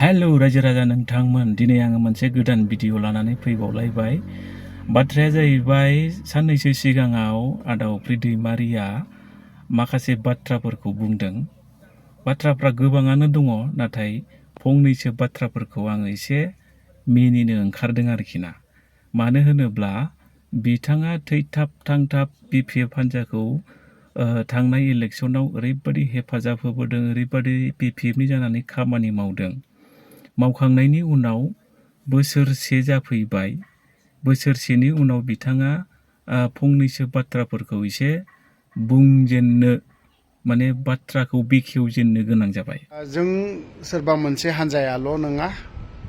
Hello रायजो राजा नोंथांमोन दिनै आङो मोनसे गोदान भिडिअ लानानै फैबावलायबाय। बाथ्राया जाहैबाय साननैसो सिगाङाव आदा अप्रि दैमारिया माखासे बाथ्राफोरखौ बुंदों। बाथ्राफ्रा गोबाङानो दङ, नाथाय फंनैसो बाथ्राफोरखौ आङो एसे मिनिनो ओंखारदों आरोखि ना। मानो होनोब्ला बिथाङा थैथाब थांथाब बिपिएफ हान्जाखौ थांनाय इलेक्सनाव ओरैबायदि हेफाजाब होबोदों, ओरैबायदि बिपिएफनि जानानै खामानि मावदों। मावखांनायनि उनाव बोसोरसे जाफैबाय। बोसोरसेनि उनाव बिथाङा फंनैसो बाथ्राफोरखौ एसे बुंजेननो माने बाथ्राखौ बेखेवजेननो गोनां जाबाय। जों सोरबा मोनसे हान्जायाल' नङा,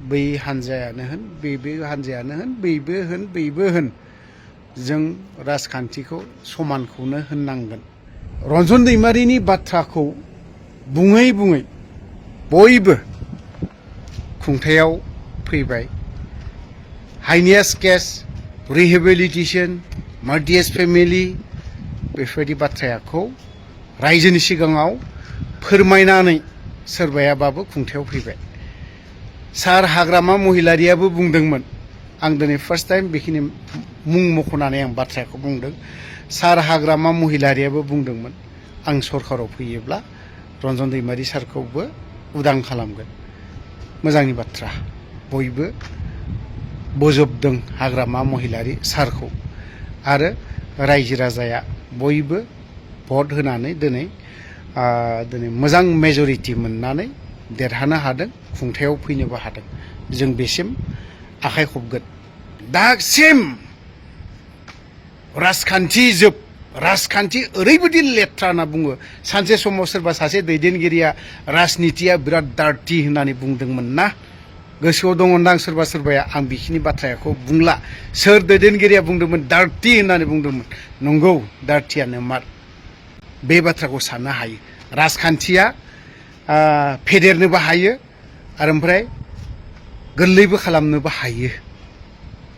बै हान्जायानो होन, बैबो हान्जायानो होन, बैबो होन, जों राजखान्थिखौ समानखौनो होननांगोन। रन्जन दैमारिनि बाथ्राखौ बुङै बुङै बयबो खुंथायाव फैबाय। हाइनेस केस, रिहेबिलिटेसन, मार्टियास फेमिलि, बेफोरबायदि बाथ्राखौ रायजोनि सिगाङाव फोरमायनानै सोरबायाबाबो खुंथायाव फैबाय। सार हाग्रामा महिलारियाबो बुंदोंमोन, आं दिनै फार्स्ट टाइम बेखिनि मुं मख'नानै आं बाथ्राखौ बुंदों। सार हाग्रामा महिलारियाबो बुंदोंमोन, आं सरकाराव फैयोब्ला रन्जन दैमारि सारखौबो उदां खालामगोन। मोजांनि बाथ्रा, बयबो बोजबदों हाग्रामा महिलारि सारखौ, आरो रायजो राजाया बयबो भट होनानै दिनै मोजां मेजरिटि मोननानै देरहानो हादों, खुंथायाव फैनोबो हादों। जों बेसिम आखाइ खबगोन। दासिम राजखान्थि ओरैबायदि लेथ्रा होनना बुङो। सानसे समाव सोरबा सासे दैदेनगिरिया राजनितिया बिराद डार्टि होननानै बुंदोंमोन ना, गोसोआव दङदां सोरबाया। आं बेखिनि बाथ्राखौ बुंला। सोर दैदेनगिरिया बुंदोंमोन डार्टि होननानै बुंदोंमोन? नंगौ, डार्टियानो मार। बे बाथ्राखौ साननो हायो। राजखान्थिया फेदेरनोबो हायो, आरो ओमफ्राय गोरलैबो खालामनोबो हायो।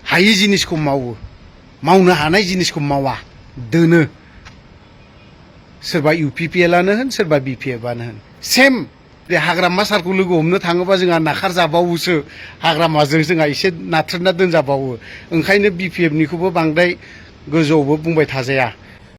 हायि जिनिसखौ मावो, मावनो हानाय जिनिसखौ मावा, दोनो। सोरबा इउपिपिएलआनो होन, सोरबा बिपिएफआनो होन, सेम। बे हाग्रामा सारखौ लोगो हमनो थाङोबा जोंहा नाखारजाबावोसो, हाग्रामाजों जोंहा एसे नाथ्रोदना दोनजाबावो। ओंखायनो बिपिएफनिखौबो बांद्राय गोजौआवबो बुंबाय थाजाया।